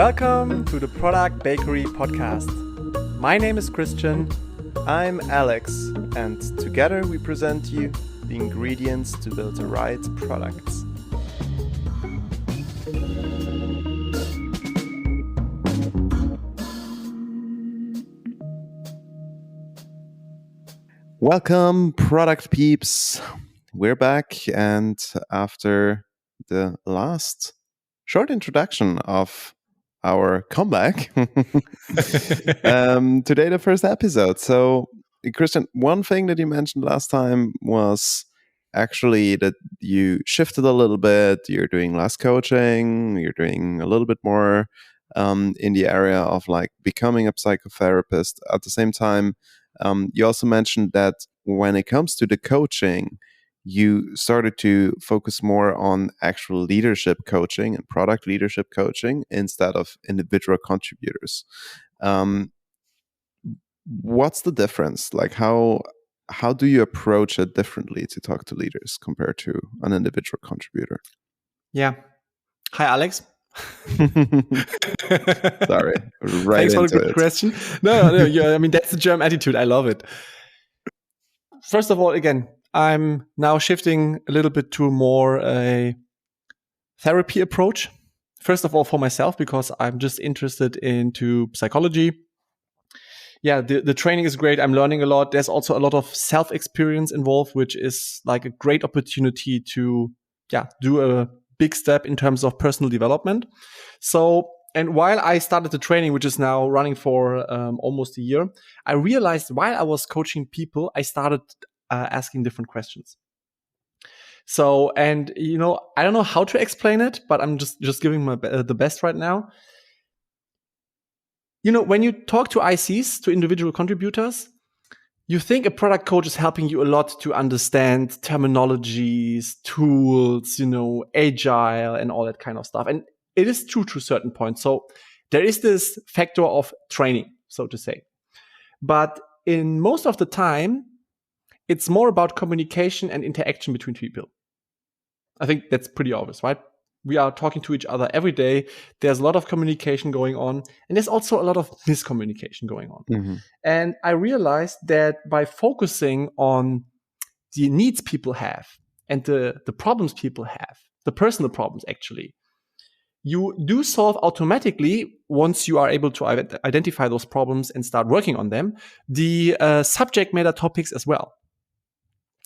Welcome to the Product Bakery podcast. My name is Christian. I'm Alex, and together we present you the ingredients to build the right products. Welcome, product peeps. We're back, and after the last short introduction of our comeback, today the first episode. So, Christian, one thing that you mentioned last time was actually that you shifted a little bit. You're doing less coaching. You're doing a little bit more in the area of like becoming a psychotherapist. At the same time, you also mentioned that when it comes to the coaching, you started to focus more on actual leadership coaching and product leadership coaching instead of individual contributors. What's the difference? Like how do you approach it differently to talk to leaders compared to an individual contributor? Yeah. Hi, Alex. Sorry. Thanks for the good question. No, yeah, I mean, that's the German attitude. I love it. First of all, again, I'm now shifting a little bit to more a therapy approach. First of all, for myself, because I'm just interested into psychology. Yeah, the training is great. I'm learning a lot. There's also a lot of self-experience involved, which is like a great opportunity to, do a big step in terms of personal development. So, and while I started the training, which is now running for almost a year, I realized while I was coaching people, I started asking different questions. So, and I don't know how to explain it, but I'm just giving my the best right now. When you talk to ICs, to individual contributors, you think a product coach is helping you a lot to understand terminologies, tools, agile and all that kind of stuff. And it is true to a certain point. So there is this factor of training, so to say. But in most of the time, it's more about communication and interaction between people. I think that's pretty obvious, right? We are talking to each other every day. There's a lot of communication going on. And there's also a lot of miscommunication going on. Mm-hmm. And I realized that by focusing on the needs people have and the problems people have, the personal problems actually, you do solve automatically, once you are able to identify those problems and start working on them, the subject matter topics as well.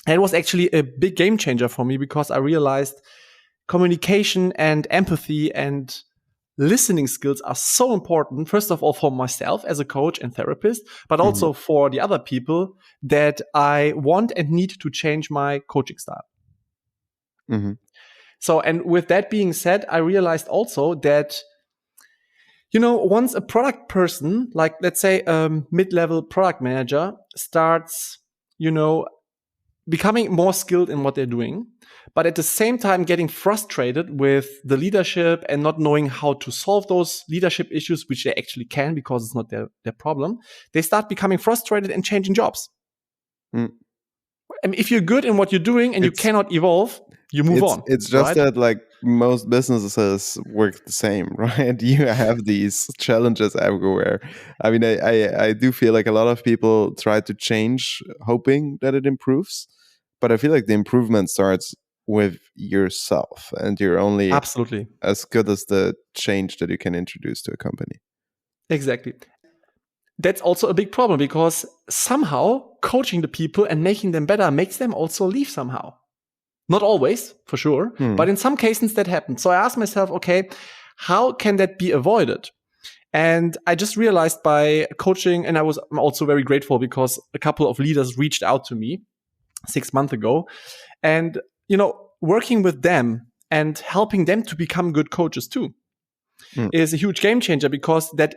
And it was actually a big game changer for me because I realized communication and empathy and listening skills are so important, first of all, for myself as a coach and therapist, but also for the other people that I want and need to change my coaching style. Mm-hmm. So, and with that being said, I realized also that, once a product person, like let's say a mid-level product manager starts, becoming more skilled in what they're doing, but at the same time getting frustrated with the leadership and not knowing how to solve those leadership issues, which they actually can because it's not their problem, they start becoming frustrated and changing jobs. Mm. I mean, if you're good in what you're doing and you cannot evolve, you move on. It's just that like most businesses work the same, right? You have these challenges everywhere. I mean, I do feel like a lot of people try to change hoping that it improves, but I feel like the improvement starts with yourself and you're only absolutely as good as the change that you can introduce to a company. Exactly. That's also a big problem because somehow coaching the people and making them better makes them also leave somehow. Not always, for sure, but in some cases that happens. So I asked myself, okay, how can that be avoided? And I just realized by coaching, and I'm also very grateful because a couple of leaders reached out to me 6 months ago, and working with them and helping them to become good coaches too is a huge game changer because that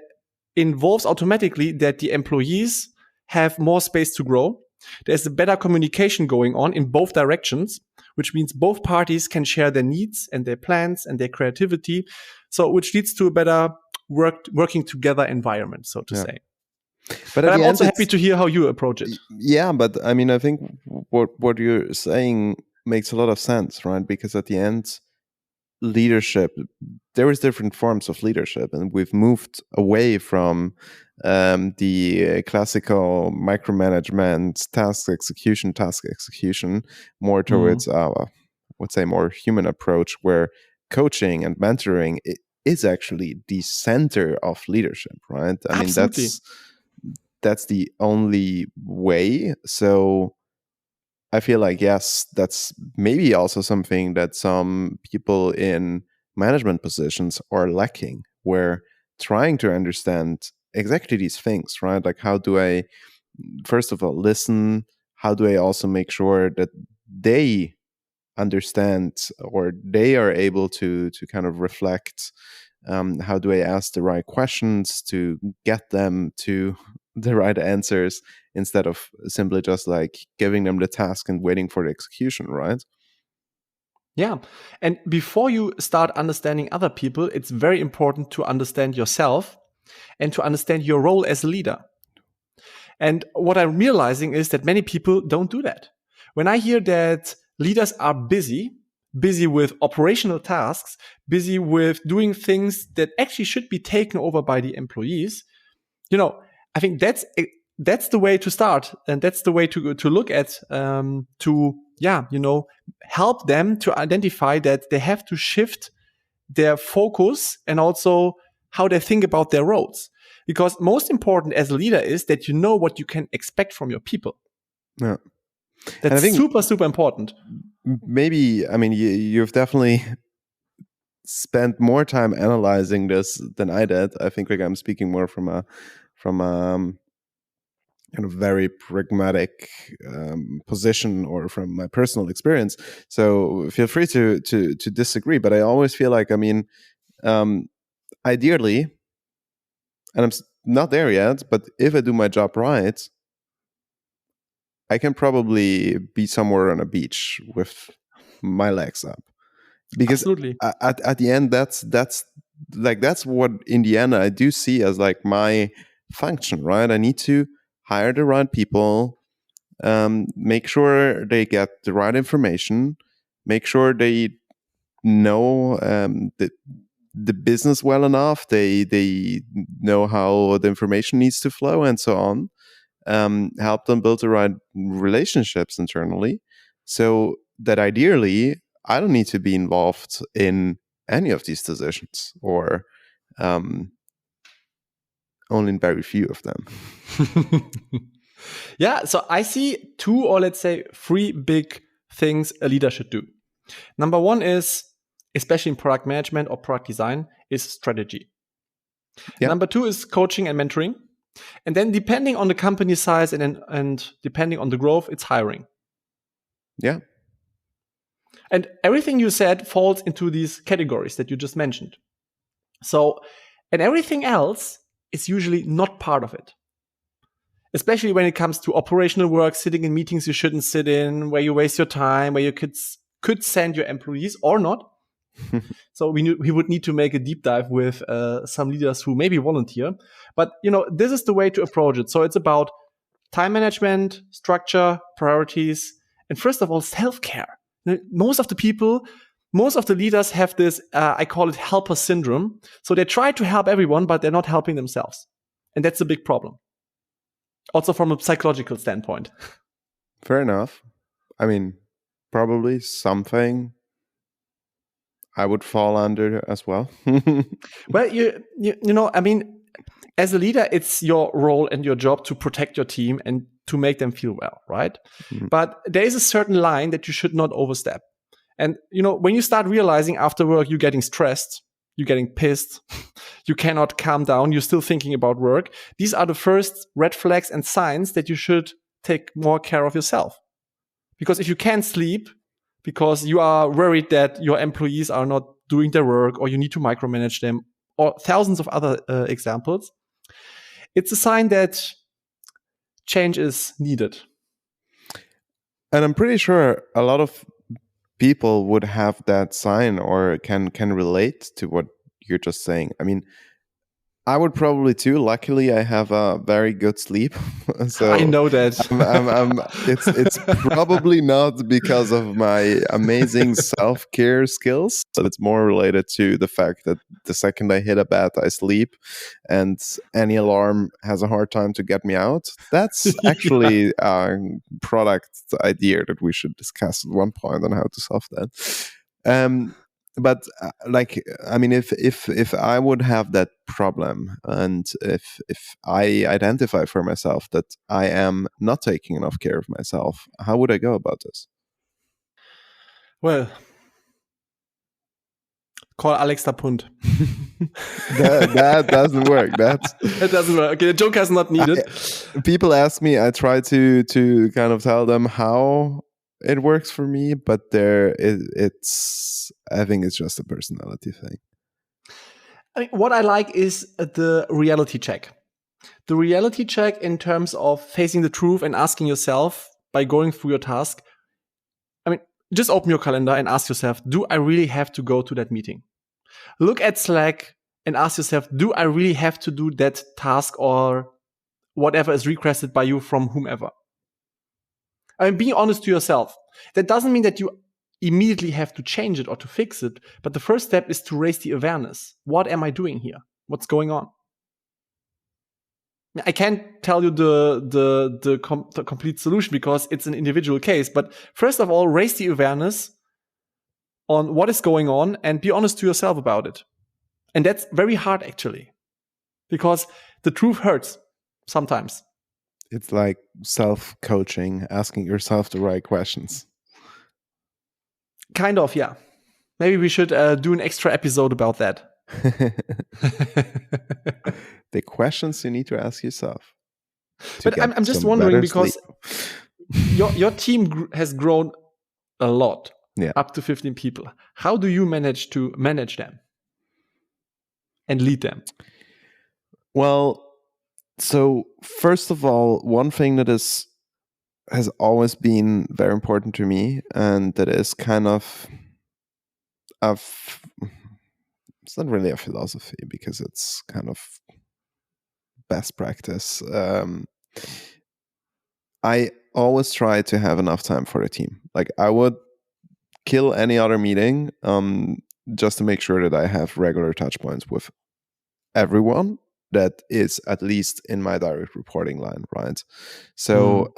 involves automatically that the employees have more space to grow. There's a better communication going on in both directions, which means both parties can share their needs and their plans and their creativity. So, which leads to a better working together environment, so to say. But I'm also happy to hear how you approach it. Yeah, but I mean, I think what you're saying makes a lot of sense, right? Because at the end, leadership, there is different forms of leadership, and we've moved away from the classical micromanagement, task execution, more towards I would say more human approach, where coaching and mentoring is actually the center of leadership, right? I mean, Absolutely. that's the only way. So I feel like, yes, that's maybe also something that some people in management positions are lacking, where trying to understand exactly these things, right? Like, how do I, first of all, listen? How do I also make sure that they understand, or they are able to kind of reflect? How do I ask the right questions to get them to the right answers, instead of simply just like giving them the task and waiting for the execution, right? Yeah. And before you start understanding other people, it's very important to understand yourself and to understand your role as a leader. And what I'm realizing is that many people don't do that. When I hear that leaders are busy with operational tasks, busy with doing things that actually should be taken over by the employees, I think that's the way to start, and that's the way to look at help them to identify that they have to shift their focus and also how they think about their roles. Because most important as a leader is that you know what you can expect from your people. Yeah. That's and I think super, super important. maybe, I mean, you've definitely spent more time analyzing this than I did. I think like I'm speaking more from a kind of very pragmatic position, or from my personal experience. So feel free to disagree. But I always feel like, I mean, ideally, and I'm not there yet, but if I do my job right, I can probably be somewhere on a beach with my legs up. Because Absolutely. at the end, that's what in the end I do see as like my function, right? I need to hire the right people, make sure they get the right information, make sure they know the business well enough, they know how the information needs to flow, and so on. Help them build the right relationships internally, so that ideally I don't need to be involved in any of these decisions, or only in very few of them. Yeah, so I see 2, or let's say 3 big things a leader should do. Number 1 is, especially in product management or product design, is strategy. Yeah. Number 2 is coaching and mentoring. And then depending on the company size and depending on the growth, it's hiring. Yeah. And everything you said falls into these categories that you just mentioned. So, and everything else is usually not part of it. Especially when it comes to operational work, sitting in meetings you shouldn't sit in, where you waste your time, where you could send your employees or not. So we would need to make a deep dive with some leaders who maybe volunteer. But this is the way to approach it. So it's about time management, structure, priorities, and first of all, self-care. Most of the leaders have this, I call it helper syndrome. So they try to help everyone, but they're not helping themselves. And that's a big problem. Also from a psychological standpoint. Fair enough. I mean, probably something I would fall under as well. Well, I mean, as a leader, it's your role and your job to protect your team and to make them feel well, right? Mm. But there is a certain line that you should not overstep. And, when you start realizing after work you're getting stressed, you're getting pissed, you cannot calm down, you're still thinking about work, these are the first red flags and signs that you should take more care of yourself. Because if you can't sleep because you are worried that your employees are not doing their work, or you need to micromanage them, or thousands of other examples, it's a sign that change is needed. And I'm pretty sure a lot of people would have that sign, or can relate to what you're just saying. I mean, I would probably too. Luckily, I have a very good sleep, so I know that. it's probably not because of my amazing self-care skills, but it's more related to the fact that the second I hit a bed, I sleep, and any alarm has a hard time to get me out. That's actually a product idea that we should discuss at one point on how to solve that. But like, I mean, if I would have that problem, and if I identify for myself that I am not taking enough care of myself, how would I go about this? Well, call Alex Lapunt. That doesn't work. It doesn't work. Okay, the joker is not needed. People ask me, I try to kind of tell them how it works for me, but it's I think it's just a personality thing. I mean, what I like is the reality check. The reality check in terms of facing the truth and asking yourself by going through your task. I mean, just open your calendar and ask yourself, do I really have to go to that meeting? Look at Slack and ask yourself, do I really have to do that task or whatever is requested by you from whomever? I mean, being honest to yourself. That doesn't mean that you immediately have to change it or to fix it. But the first step is to raise the awareness. What am I doing here? What's going on? I can't tell you the complete solution because it's an individual case. But first of all, raise the awareness on what is going on and be honest to yourself about it. And that's very hard, actually, because the truth hurts sometimes. It's like self-coaching, asking yourself the right questions. Kind of, yeah. Maybe we should do an extra episode about that. The questions you need to ask yourself. But I'm just wondering, because your team has grown a lot, up to 15 people. How do you manage to manage them and lead them? Well, so first of all, one thing that has always been very important to me, and that is kind of it's not really a philosophy because it's kind of best practice. I always try to have enough time for the team. Like, I would kill any other meeting just to make sure that I have regular touch points with everyone that is at least in my direct reporting line, right? So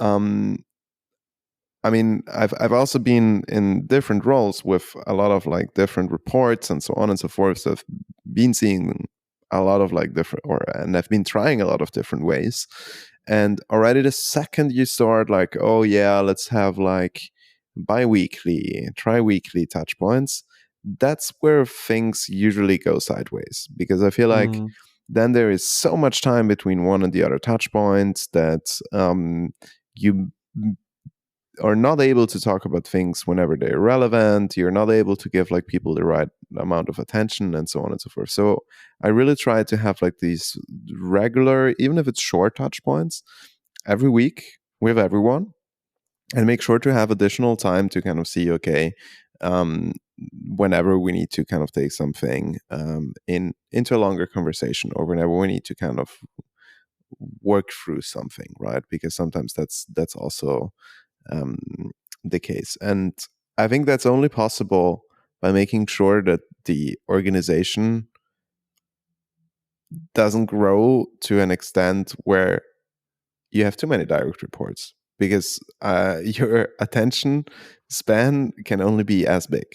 I mean, I've also been in different roles with a lot of like different reports and so on and so forth. So I've been seeing a lot of like different, and I've been trying a lot of different ways. And already the second you start like, oh yeah, let's have like bi-weekly, tri-weekly touch points, that's where things usually go sideways, because I feel like then there is so much time between one and the other touch points that you are not able to talk about things whenever they're relevant. You're not able to give like people the right amount of attention and so on and so forth. So I really try to have like these regular, even if it's short touch points every week with everyone, and make sure to have additional time to kind of see, okay, whenever we need to kind of take something into a longer conversation, or whenever we need to kind of work through something, right? Because sometimes that's also the case. And I think that's only possible by making sure that the organization doesn't grow to an extent where you have too many direct reports, because your attention span can only be as big.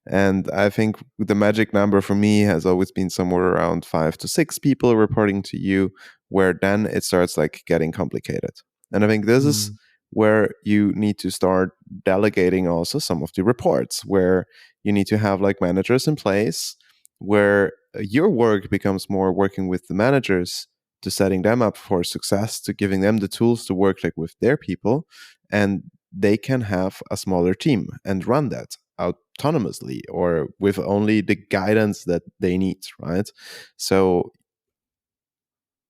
And I think the magic number for me has always been somewhere around 5 to 6 people reporting to you, where then it starts like getting complicated. And I think this is where you need to start delegating also some of the reports, where you need to have like managers in place, where your work becomes more working with the managers, to setting them up for success, to giving them the tools to work like with their people, and they can have a smaller team and run that autonomously or with only the guidance that they need, right? So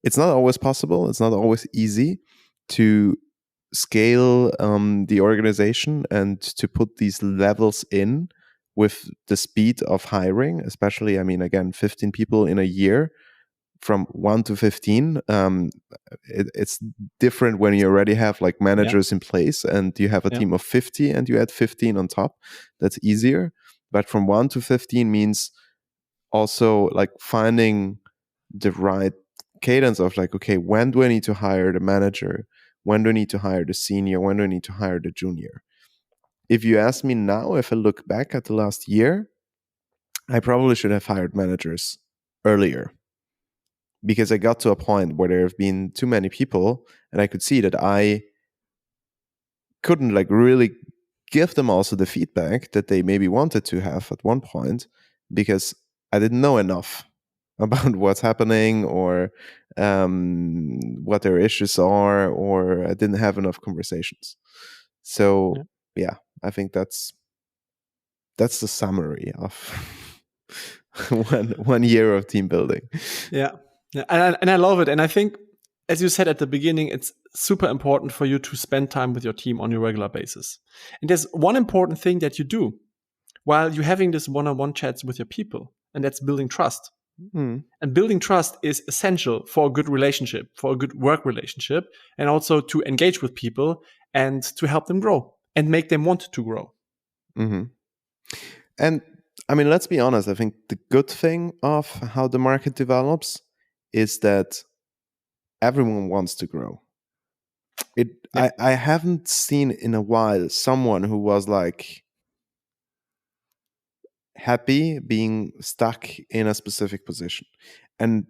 it's not always possible. It's not always easy to scale the organization and to put these levels in with the speed of hiring, especially, I mean, again, 15 people in a year from 1 to 15. It's different when you already have like managers in place and you have a team of 50 and you add 15 on top. That's easier. But from 1 to 15 means also like finding the right cadence of like, okay, when do I need to hire the manager? When do I need to hire the senior? When do I need to hire the junior? If you ask me now, if I look back at the last year, I probably should have hired managers earlier, because I got to a point where there have been too many people and I could see that I couldn't like really give them also the feedback that they maybe wanted to have at one point, because I didn't know enough about what's happening or what their issues are, or I didn't have enough conversations. So yeah, I think that's the summary of one year of team building. Yeah. And I love it. And I think, as you said at the beginning, it's super important for you to spend time with your team on a regular basis. And there's one important thing that you do while you're having this one-on-one chats with your people, and that's building trust. And building trust is essential for a good relationship, for a good work relationship, and also to engage with people and to help them grow and make them want to grow. Mm-hmm. And I mean, let's be honest, I think the good thing of how the market develops is that everyone wants to grow. I haven't seen in a while someone who was like happy being stuck in a specific position. And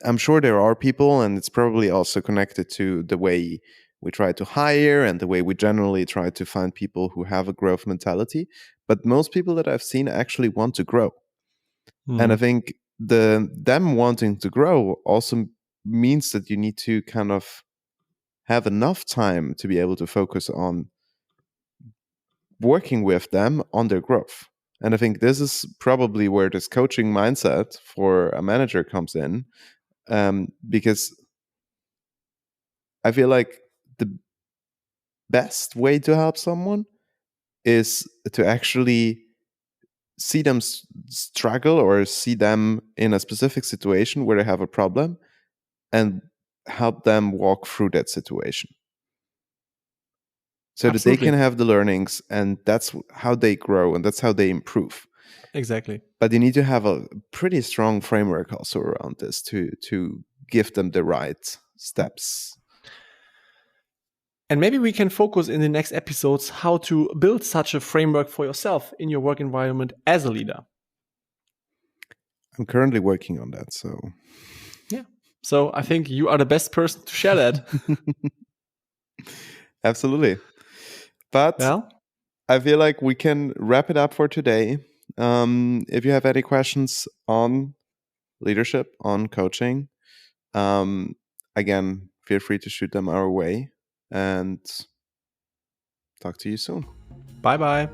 I'm sure there are people, and it's probably also connected to the way we try to hire and the way we generally try to find people who have a growth mentality. But most people that I've seen actually want to grow. And I think them wanting to grow also means that you need to kind of have enough time to be able to focus on working with them on their growth. And I think this is probably where this coaching mindset for a manager comes in, because I feel like the best way to help someone is to actually see them struggle or see them in a specific situation where they have a problem and help them walk through that situation so that they can have the learnings, and that's how they grow and that's how they improve. Exactly. But you need to have a pretty strong framework also around this to give them the right steps. And maybe we can focus in the next episodes how to build such a framework for yourself in your work environment as a leader. I'm currently working on that, so yeah. So I think you are the best person to share that. Absolutely. But I feel like we can wrap it up for today. If you have any questions on leadership, on coaching, again, feel free to shoot them our way, and talk to you soon. Bye-bye.